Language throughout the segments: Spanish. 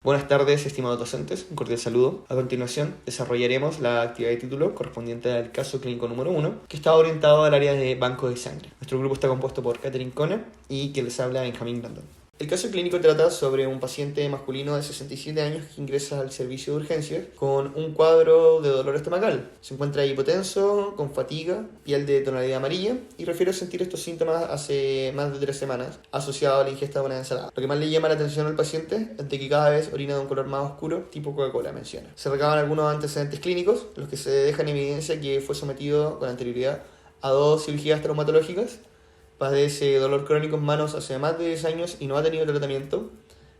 Buenas tardes, estimados docentes, un cordial saludo. A continuación, desarrollaremos la actividad de título correspondiente al caso clínico número 1, que está orientado al área de banco de sangre. Nuestro grupo está compuesto por Catherine Kona y quien les habla Benjamín Brandon. El caso clínico trata sobre un paciente masculino de 67 años que ingresa al servicio de urgencias con un cuadro de dolor estomacal. Se encuentra hipotenso, con fatiga, piel de tonalidad amarilla y refiere a sentir estos síntomas hace más de 3 semanas asociados a la ingesta de una ensalada. Lo que más le llama la atención al paciente es de que cada vez orina de un color más oscuro, tipo Coca-Cola menciona. Se recaban algunos antecedentes clínicos, los que se dejan en evidencia que fue sometido con anterioridad a 2 cirugías traumatológicas. Padece dolor crónico en manos hace más de 10 años y no ha tenido tratamiento.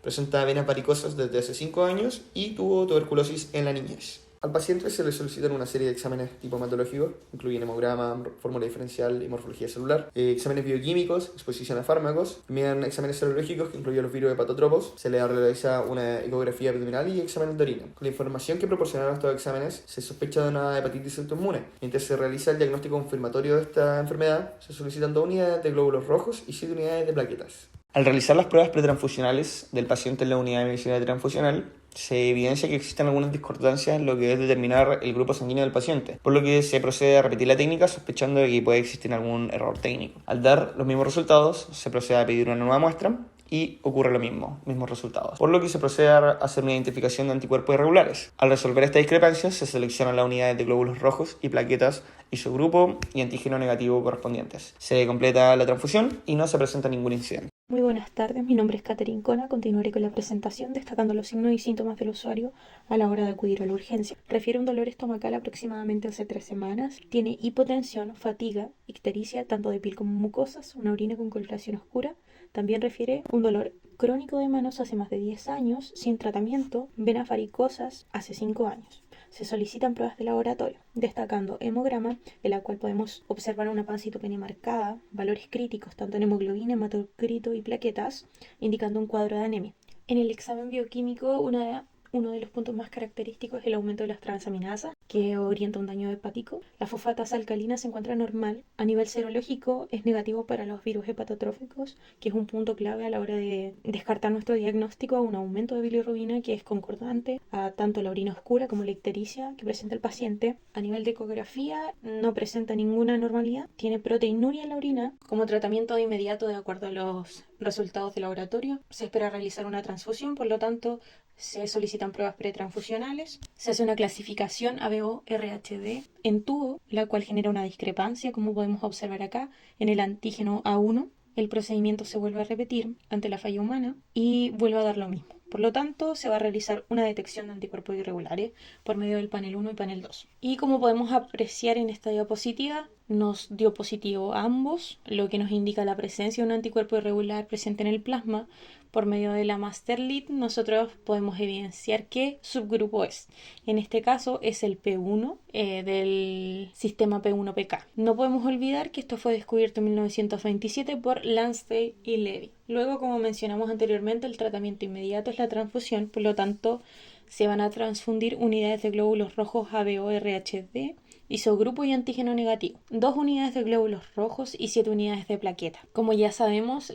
Presenta venas varicosas desde hace 5 años y tuvo tuberculosis en la niñez. Al paciente se le solicitan una serie de exámenes tipo hematológicos, incluyen hemograma, fórmula diferencial y morfología celular, exámenes bioquímicos, exposición a fármacos, también exámenes serológicos que incluyen los virus hepatotropos, se le realiza una ecografía abdominal y exámenes de orina. Con la información que proporcionaron estos exámenes, se sospecha de una hepatitis autoinmune. Mientras se realiza el diagnóstico confirmatorio de esta enfermedad, se solicitan 2 unidades de glóbulos rojos y 7 unidades de plaquetas. Al realizar las pruebas pretransfusionales del paciente en la unidad de medicina transfusional, se evidencia que existen algunas discordancias en lo que es determinar el grupo sanguíneo del paciente, por lo que se procede a repetir la técnica sospechando de que puede existir algún error técnico. Al dar los mismos resultados, se procede a pedir una nueva muestra y ocurre lo mismo, mismos resultados, por lo que se procede a hacer una identificación de anticuerpos irregulares. Al resolver esta discrepancia, se seleccionan las unidades de glóbulos rojos y plaquetas isogrupo y antígeno negativo correspondientes. Se completa la transfusión y no se presenta ningún incidente. Muy buenas tardes, mi nombre es Catherine Kona. Continuaré con la presentación destacando los signos y síntomas del usuario a la hora de acudir a la urgencia. Refiere un dolor estomacal aproximadamente hace 3 semanas. Tiene hipotensión, fatiga, ictericia, tanto de piel como mucosas, una orina con coloración oscura. También refiere un dolor crónico de manos hace más de 10 años, sin tratamiento, venas varicosas hace 5 años. Se solicitan pruebas de laboratorio, destacando hemograma, en la cual podemos observar una pancitopenia marcada, valores críticos tanto en hemoglobina, hematocrito y plaquetas, indicando un cuadro de anemia. En el examen bioquímico, uno de los puntos más característicos es el aumento de las transaminasas, que orienta un daño hepático. La fosfatasa alcalina se encuentra normal. A nivel serológico es negativo para los virus hepatotróficos, que es un punto clave a la hora de descartar nuestro diagnóstico a un aumento de bilirrubina que es concordante a tanto la orina oscura como la ictericia que presenta el paciente. A nivel de ecografía no presenta ninguna anormalidad. Tiene proteinuria en la orina. Como tratamiento de inmediato, de acuerdo a los resultados de laboratorio, se espera realizar una transfusión, por lo tanto se solicitan pruebas pretransfusionales, se hace una clasificación ABO-RHD en tubo, la cual genera una discrepancia, como podemos observar acá, en el antígeno A1. El procedimiento se vuelve a repetir ante la falla humana y vuelve a dar lo mismo. Por lo tanto, se va a realizar una detección de anticuerpos irregulares por medio del panel 1 y panel 2. Y como podemos apreciar en esta diapositiva, nos dio positivo a ambos, lo que nos indica la presencia de un anticuerpo irregular presente en el plasma. Por medio de la master lead, nosotros podemos evidenciar qué subgrupo es. En este caso es el P1 del sistema P1PK. No podemos olvidar que esto fue descubierto en 1927 por Lansdale y Levy. Luego, como mencionamos anteriormente, el tratamiento inmediato es la transfusión, por lo tanto, se van a transfundir unidades de glóbulos rojos ABO-RHD, isogrupo y antígeno negativo, 2 unidades de glóbulos rojos y 7 unidades de plaqueta. Como ya sabemos,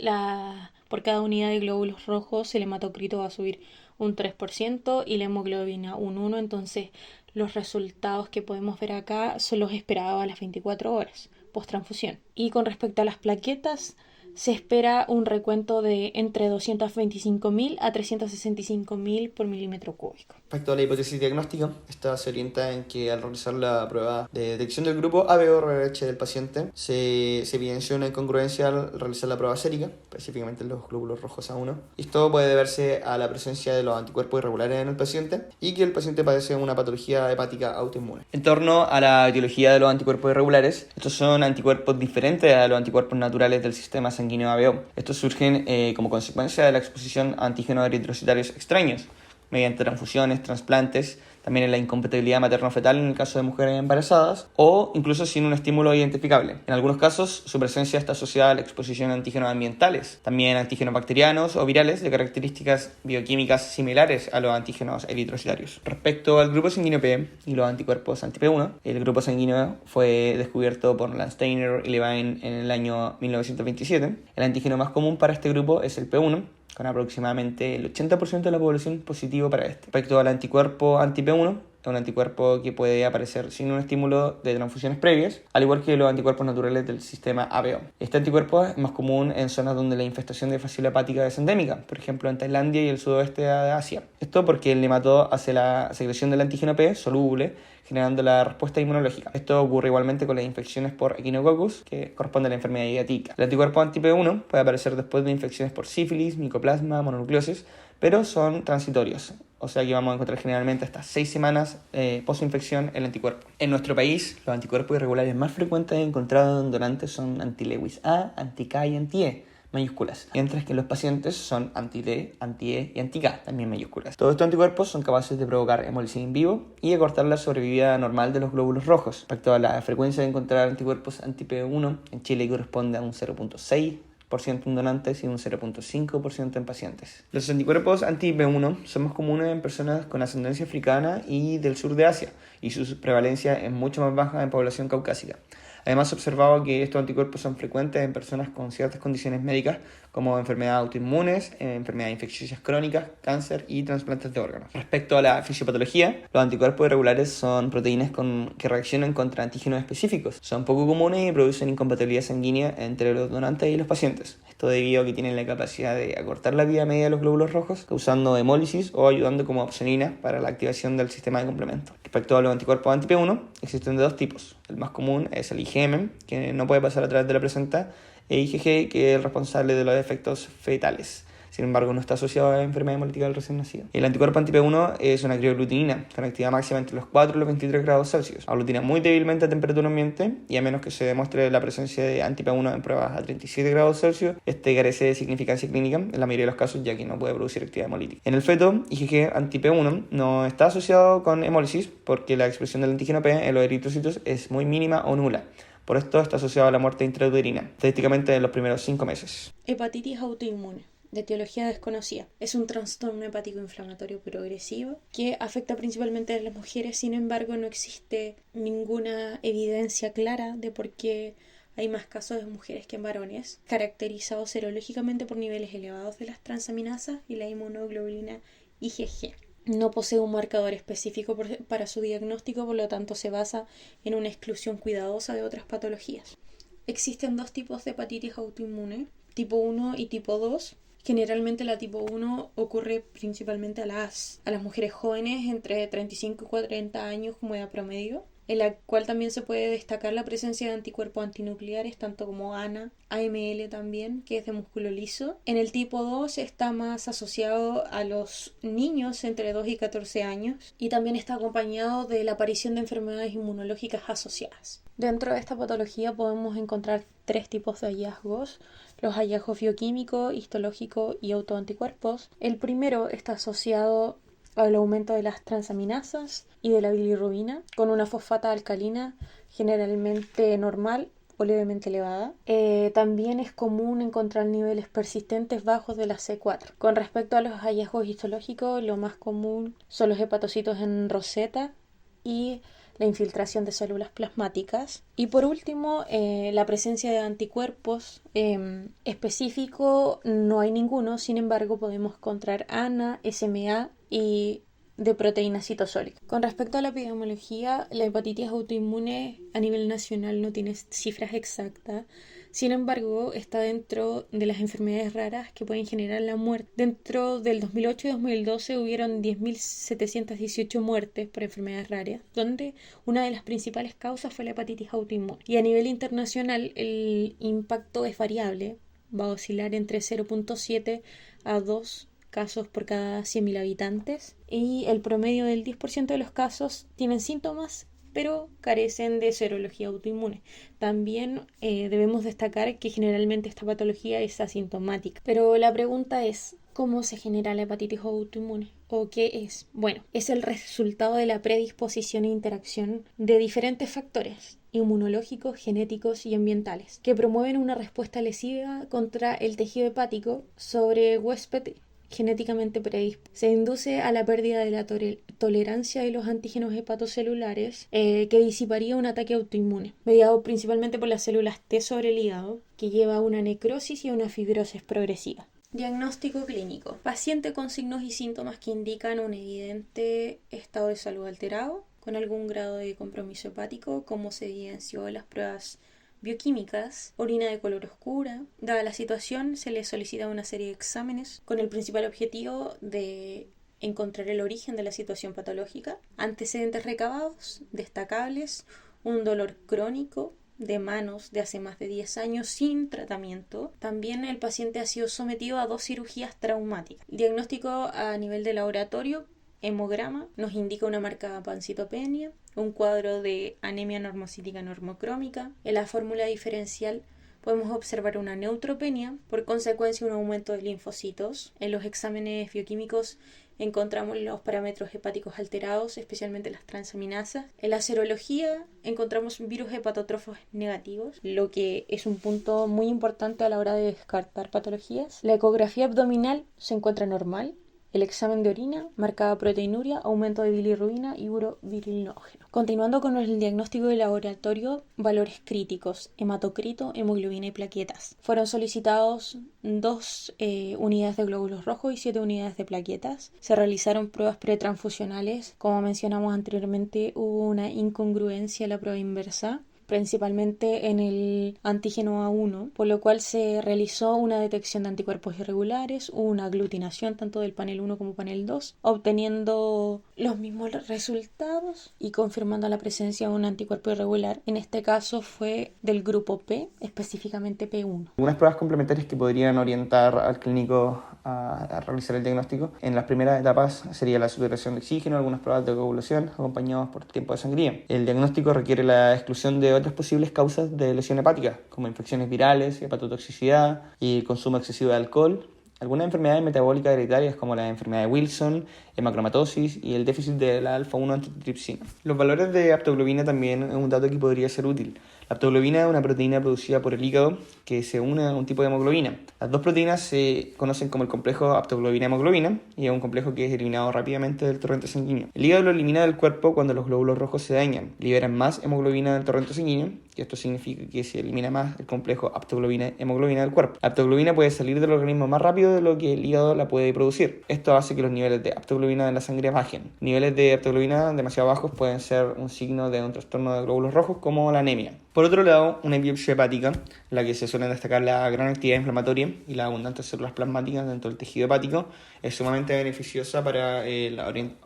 por cada unidad de glóbulos rojos el hematocrito va a subir un 3% y la hemoglobina un 1%, entonces los resultados que podemos ver acá son los esperados a las 24 horas post-transfusión. Y con respecto a las plaquetas, se espera un recuento de entre 225.000 a 365.000 por milímetro cúbico. Respecto a la hipótesis diagnóstica, esta se orienta en que al realizar la prueba de detección del grupo ABO-RH del paciente, se evidencia una incongruencia al realizar la prueba sérica, específicamente en los glóbulos rojos A1. Esto puede deberse a la presencia de los anticuerpos irregulares en el paciente y que el paciente padece una patología hepática autoinmune. En torno a la etiología de los anticuerpos irregulares, estos son anticuerpos diferentes a los anticuerpos naturales del sistema sanguíneo ABO. Estos surgen como consecuencia de la exposición a antígenos eritrocitarios extraños, mediante transfusiones, trasplantes, también en la incompatibilidad materno-fetal en el caso de mujeres embarazadas, o incluso sin un estímulo identificable. En algunos casos, su presencia está asociada a la exposición a antígenos ambientales, también antígenos bacterianos o virales de características bioquímicas similares a los antígenos eritrocitarios. Respecto al grupo sanguíneo P y los anticuerpos anti-P1, el grupo sanguíneo fue descubierto por Landsteiner y Levine en el año 1927. El antígeno más común para este grupo es el P1, con aproximadamente el 80% de la población positivo para este. Respecto al anticuerpo anti-P1, es un anticuerpo que puede aparecer sin un estímulo de transfusiones previas, al igual que los anticuerpos naturales del sistema ABO. Este anticuerpo es más común en zonas donde la infestación de fasciola hepática es endémica, por ejemplo en Tailandia y el sudoeste de Asia. Esto porque el nematode hace la secreción del antígeno P soluble, generando la respuesta inmunológica. Esto ocurre igualmente con las infecciones por Echinococcus, que corresponde a la enfermedad idiática. El anticuerpo anti-P1 puede aparecer después de infecciones por sífilis, micoplasma, mononucleosis, pero son transitorios. O sea que vamos a encontrar generalmente hasta 6 semanas post-infección el anticuerpo. En nuestro país, los anticuerpos irregulares más frecuentes encontrados en donantes son anti-Lewis A, anti-K y anti-E, mayúsculas, mientras que los pacientes son anti-D, anti-E y anti-K, también mayúsculas. Todos estos anticuerpos son capaces de provocar hemólisis in vivo y acortar la sobrevida normal de los glóbulos rojos. Respecto a la frecuencia de encontrar anticuerpos anti-P1, en Chile corresponde a un 0.6% en donantes y un 0.5% en pacientes. Los anticuerpos anti-P1 son más comunes en personas con ascendencia africana y del sur de Asia, y su prevalencia es mucho más baja en población caucásica. Además, se ha observado que estos anticuerpos son frecuentes en personas con ciertas condiciones médicas como enfermedades autoinmunes, enfermedades infecciosas crónicas, cáncer y trasplantes de órganos. Respecto a la fisiopatología, los anticuerpos irregulares son proteínas que reaccionan contra antígenos específicos. Son poco comunes y producen incompatibilidad sanguínea entre los donantes y los pacientes. Esto debido a que tienen la capacidad de acortar la vida media de los glóbulos rojos, causando hemólisis o ayudando como opsonina para la activación del sistema de complemento. Respecto a los anticuerpos anti-P1, existen de dos tipos. El más común es el IgM, que no puede pasar a través de la placenta, e IgG, que es el responsable de los efectos fetales. Sin embargo, no está asociado a enfermedad hemolítica del recién nacido. El anticuerpo anti-P1 es una crioglutinina con actividad máxima entre los 4 y los 23 grados Celsius. Aglutina muy débilmente a temperatura ambiente y a menos que se demuestre la presencia de anti-P1 en pruebas a 37 grados Celsius, este carece de significancia clínica en la mayoría de los casos, ya que no puede producir actividad hemolítica. En el feto, IgG anti-P1 no está asociado con hemólisis porque la expresión del antígeno P en los eritrocitos es muy mínima o nula. Por esto está asociado a la muerte intrauterina, estadísticamente en los primeros 5 meses. Hepatitis autoinmune. De etiología desconocida. Es un trastorno hepático inflamatorio progresivo que afecta principalmente a las mujeres. Sin embargo, no existe ninguna evidencia clara de por qué hay más casos de mujeres que en varones, caracterizados serológicamente por niveles elevados de las transaminasas y la inmunoglobulina IgG. No posee un marcador específico para su diagnóstico, por lo tanto se basa en una exclusión cuidadosa de otras patologías. Existen dos tipos de hepatitis autoinmune, tipo 1 y tipo 2. Generalmente la tipo 1 ocurre principalmente a las mujeres jóvenes entre 35 y 40 años como edad promedio, en la cual también se puede destacar la presencia de anticuerpos antinucleares, tanto como ANA, AML también, que es de músculo liso. En el tipo 2 está más asociado a los niños entre 2 y 14 años y también está acompañado de la aparición de enfermedades inmunológicas asociadas. Dentro de esta patología podemos encontrar 3 tipos de hallazgos: los hallazgos bioquímicos, histológicos y autoanticuerpos. El primero está asociado al aumento de las transaminasas y de la bilirrubina, con una fosfata alcalina generalmente normal o levemente elevada. También es común encontrar niveles persistentes bajos de la C4. Con respecto a los hallazgos histológicos, lo más común son los hepatocitos en roseta y la infiltración de células plasmáticas. Y por último, la presencia de anticuerpos específico no hay ninguno. Sin embargo, podemos encontrar ANA, SMA y de proteína citosólica. Con respecto a la epidemiología, la hepatitis autoinmune a nivel nacional no tiene cifras exactas. Sin embargo, está dentro de las enfermedades raras que pueden generar la muerte. Dentro del 2008 y 2012 hubieron 10.718 muertes por enfermedades raras, donde una de las principales causas fue la hepatitis autoinmune. Y a nivel internacional, el impacto es variable, va a oscilar entre 0.7 a 2 casos por cada 100.000 habitantes, y el promedio del 10% de los casos tienen síntomas pero carecen de serología autoinmune. También debemos destacar que generalmente esta patología es asintomática. Pero la pregunta es, ¿cómo se genera la hepatitis autoinmune? ¿O qué es? Bueno, es el resultado de la predisposición e interacción de diferentes factores inmunológicos, genéticos y ambientales que promueven una respuesta lesiva contra el tejido hepático sobre huésped genéticamente predispuesto. Se induce a la pérdida de la tolerancia de los antígenos hepatocelulares que disiparía un ataque autoinmune, mediado principalmente por las células T sobre el hígado, que lleva a una necrosis y a una fibrosis progresiva. Diagnóstico clínico. Paciente con signos y síntomas que indican un evidente estado de salud alterado, con algún grado de compromiso hepático, como se evidenció en las pruebas bioquímicas, orina de color oscura. Dada la situación, se le solicita una serie de exámenes con el principal objetivo de encontrar el origen de la situación patológica, antecedentes recabados, destacables, un dolor crónico de manos de hace más de 10 años sin tratamiento. También el paciente ha sido sometido a 2 cirugías traumáticas. El diagnóstico a nivel de laboratorio, hemograma, nos indica una marcada pancitopenia, un cuadro de anemia normocítica normocrómica. En la fórmula diferencial podemos observar una neutropenia, por consecuencia un aumento de linfocitos. En los exámenes bioquímicos encontramos los parámetros hepáticos alterados, especialmente las transaminasas. En la serología encontramos virus hepatotrofos negativos, lo que es un punto muy importante a la hora de descartar patologías. La ecografía abdominal se encuentra normal. El examen de orina marcaba proteinuria, aumento de bilirrubina y urobilinógeno. Continuando con el diagnóstico de laboratorio, valores críticos, hematocrito, hemoglobina y plaquetas. Fueron solicitados 2 unidades de glóbulos rojos y 7 unidades de plaquetas. Se realizaron pruebas pretransfusionales. Como mencionamos anteriormente, hubo una incongruencia en la prueba inversa, principalmente en el antígeno A1, por lo cual se realizó una detección de anticuerpos irregulares, una aglutinación tanto del panel 1 como panel 2, obteniendo los mismos resultados y confirmando la presencia de un anticuerpo irregular. En este caso fue del grupo P, específicamente P1. Algunas pruebas complementarias que podrían orientar al clínico a realizar el diagnóstico en las primeras etapas sería la saturación de oxígeno, algunas pruebas de coagulación acompañados por tiempo de sangría. El diagnóstico requiere la exclusión de otras posibles causas de lesión hepática, como infecciones virales, hepatotoxicidad y el consumo excesivo de alcohol. Algunas enfermedades metabólicas hereditarias como la enfermedad de Wilson, hemocromatosis y el déficit de la alfa-1 antitripsina. Los valores de aptoglobina también es un dato que podría ser útil. La aptoglobina es una proteína producida por el hígado que se une a un tipo de hemoglobina. Las 2 proteínas se conocen como el complejo aptoglobina-hemoglobina y es un complejo que es eliminado rápidamente del torrente sanguíneo. El hígado lo elimina del cuerpo cuando los glóbulos rojos se dañan, liberan más hemoglobina del torrente sanguíneo y esto significa que se elimina más el complejo aptoglobina-hemoglobina del cuerpo. La aptoglobina puede salir del organismo más rápido de lo que el hígado la puede producir. Esto hace que los niveles de aptoglobina en la sangre bajen. Niveles de aptoglobina demasiado bajos pueden ser un signo de un trastorno de glóbulos rojos como la anemia. Por otro lado, una biopsia hepática, en la que se suelen destacar la gran actividad inflamatoria y las abundantes células plasmáticas dentro del tejido hepático, es sumamente beneficiosa para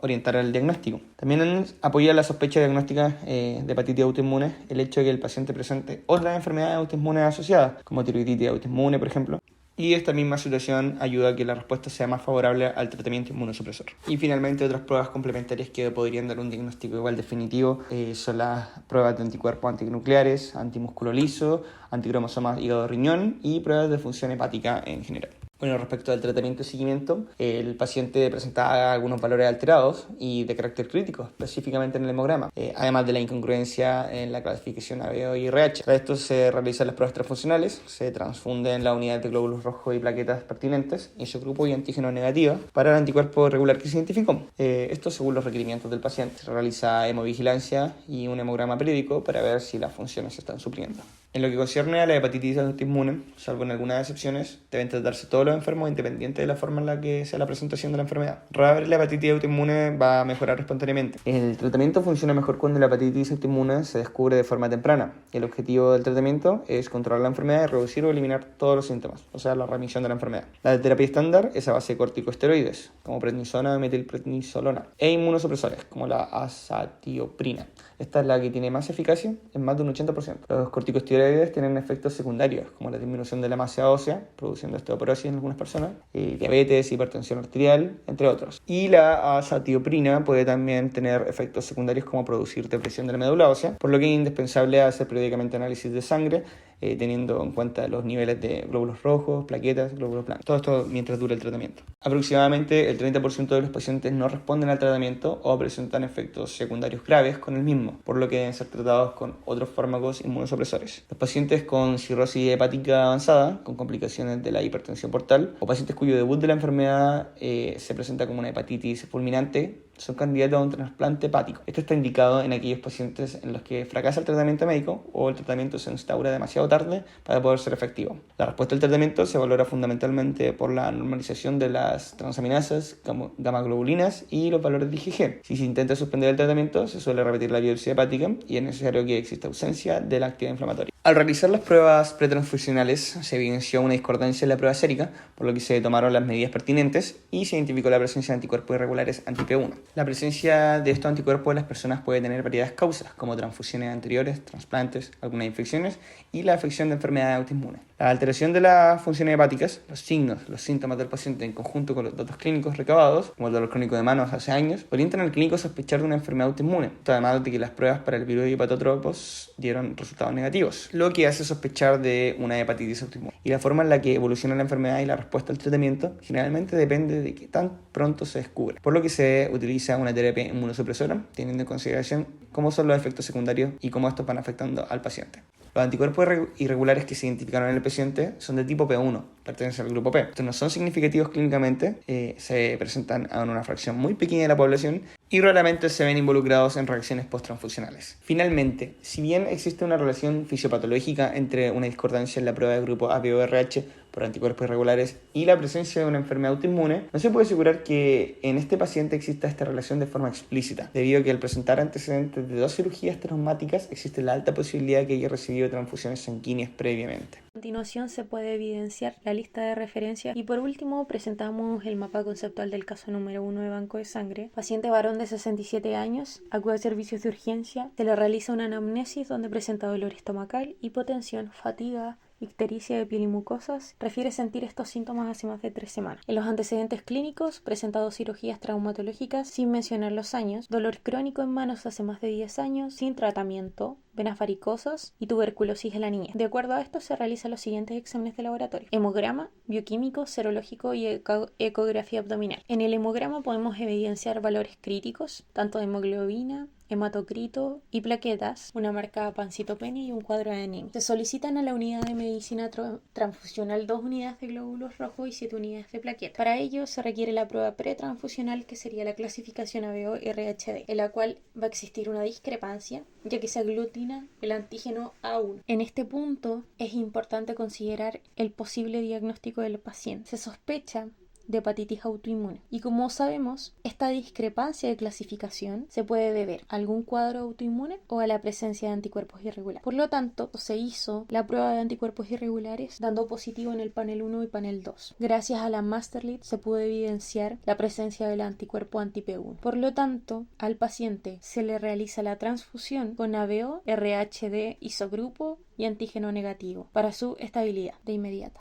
orientar el diagnóstico. También apoya la sospecha diagnóstica de hepatitis autoinmune el hecho de que el paciente presente otras enfermedades autoinmunes asociadas, como tiroiditis autoinmune, por ejemplo. Y esta misma situación ayuda a que la respuesta sea más favorable al tratamiento inmunosupresor. Y finalmente, otras pruebas complementarias que podrían dar un diagnóstico igual definitivo son las pruebas de anticuerpos antinucleares, antimúsculo liso, anticromosomas hígado-riñón y pruebas de función hepática en general. Bueno, respecto al tratamiento y seguimiento, el paciente presentaba algunos valores alterados y de carácter crítico, específicamente en el hemograma, además de la incongruencia en la clasificación ABO y RH. Para esto se realizan las pruebas transfuncionales, se transfunden la unidad de glóbulos rojos y plaquetas pertinentes, isogrupo y antígeno negativa, para el anticuerpo regular que se identificó. Esto según los requerimientos del paciente. Se realiza hemovigilancia y un hemograma periódico para ver si las funciones se están supliendo. En lo que concierne a la hepatitis autoinmune, salvo en algunas excepciones, deben tratarse todos los enfermos independiente de la forma en la que sea la presentación de la enfermedad. Rara vez la hepatitis autoinmune va a mejorar espontáneamente. El tratamiento funciona mejor cuando la hepatitis autoinmune se descubre de forma temprana. El objetivo del tratamiento es controlar la enfermedad y reducir o eliminar todos los síntomas, o sea, la remisión de la enfermedad. La terapia estándar es a base de corticosteroides, como prednisona, metilprednisolona, e inmunosupresores, como la azatioprina. Esta es la que tiene más eficacia en más de un 80%. Los corticosteroides tienen efectos secundarios, como la disminución de la masa ósea, produciendo osteoporosis en algunas personas, diabetes, hipertensión arterial, entre otros. Y la azatioprina puede también tener efectos secundarios como producir depresión de la médula ósea, por lo que es indispensable hacer periódicamente análisis de sangre, teniendo en cuenta los niveles de glóbulos rojos, plaquetas, glóbulos blancos. Todo esto mientras dura el tratamiento. Aproximadamente el 30% de los pacientes no responden al tratamiento o presentan efectos secundarios graves con el mismo, por lo que deben ser tratados con otros fármacos inmunosupresores. Los pacientes con cirrosis hepática avanzada, con complicaciones de la hipertensión portal, o pacientes cuyo debut de la enfermedad se presenta como una hepatitis fulminante, son candidatos a un trasplante hepático. Esto está indicado en aquellos pacientes en los que fracasa el tratamiento médico o el tratamiento se instaura demasiado tarde para poder ser efectivo. La respuesta al tratamiento se valora fundamentalmente por la normalización de las transaminasas, gamma-globulinas y los valores de IgG. Si se intenta suspender el tratamiento, se suele repetir la biopsia hepática y es necesario que exista ausencia de la actividad inflamatoria. Al realizar las pruebas pretransfusionales se evidenció una discordancia en la prueba sérica, por lo que se tomaron las medidas pertinentes y se identificó la presencia de anticuerpos irregulares anti-P1. La presencia de estos anticuerpos en las personas puede tener variadas causas, como transfusiones anteriores, trasplantes, algunas infecciones y la afección de enfermedades autoinmunes. La alteración de las funciones hepáticas, los signos, los síntomas del paciente en conjunto con los datos clínicos recabados, como el dolor crónico de manos hace años, orientan al clínico a sospechar de una enfermedad autoinmune, además de que las pruebas para el virus de hepatotropos dieron resultados negativos, lo que hace sospechar de una hepatitis autoinmune. Y la forma en la que evoluciona la enfermedad y la respuesta al tratamiento generalmente depende de qué tan pronto se descubre, por lo que se utiliza una terapia inmunosupresora, teniendo en consideración cómo son los efectos secundarios y cómo estos van afectando al paciente. Los anticuerpos irregulares que se identificaron en el paciente son de tipo P1, pertenecen al grupo P. Estos no son significativos clínicamente, se presentan en una fracción muy pequeña de la población y raramente se ven involucrados en reacciones posttransfusionales. Finalmente, si bien existe una relación fisiopatológica entre una discordancia en la prueba de grupo APO-RH por anticuerpos irregulares y la presencia de una enfermedad autoinmune, no se puede asegurar que en este paciente exista esta relación de forma explícita, debido a que al presentar antecedentes de 2 cirugías traumáticas existe la alta posibilidad de que haya recibido transfusiones sanguíneas previamente. A continuación se puede evidenciar la lista de referencia y por último presentamos el mapa conceptual del caso número 1 de banco de sangre. Paciente varón de 67 años, acude a servicios de urgencia, se le realiza una anamnesis donde presenta dolor estomacal, hipotensión, fatiga, ictericia de piel y mucosas, refiere sentir estos síntomas hace más de 3 semanas. En los antecedentes clínicos, presenta 2 cirugías traumatológicas sin mencionar los años, dolor crónico en manos hace más de 10 años, sin tratamiento, venas varicosas y tuberculosis en la niña. De acuerdo a esto se realizan los siguientes exámenes de laboratorio: hemograma, bioquímico, serológico y ecografía abdominal. En el hemograma podemos evidenciar valores críticos, tanto de hemoglobina, hematocrito y plaquetas, una marca pancitopenia y un cuadro de anemia. Se solicitan a la unidad de medicina transfusional 2 unidades de glóbulos rojos y 7 unidades de plaquetas. Para ello se requiere la prueba pretransfusional, que sería la clasificación ABO-RHD, en la cual va a existir una discrepancia, ya que se aglutina el antígeno A1. En este punto es importante considerar el posible diagnóstico del paciente. Se sospecha de hepatitis autoinmune. Y como sabemos, esta discrepancia de clasificación se puede deber a algún cuadro autoinmune o a la presencia de anticuerpos irregulares. Por lo tanto, se hizo la prueba de anticuerpos irregulares dando positivo en el panel 1 y panel 2. Gracias a la Masterlead se pudo evidenciar la presencia del anticuerpo anti-P1. Por lo tanto, al paciente se le realiza la transfusión con ABO, RHD isogrupo y antígeno negativo para su estabilidad de inmediata.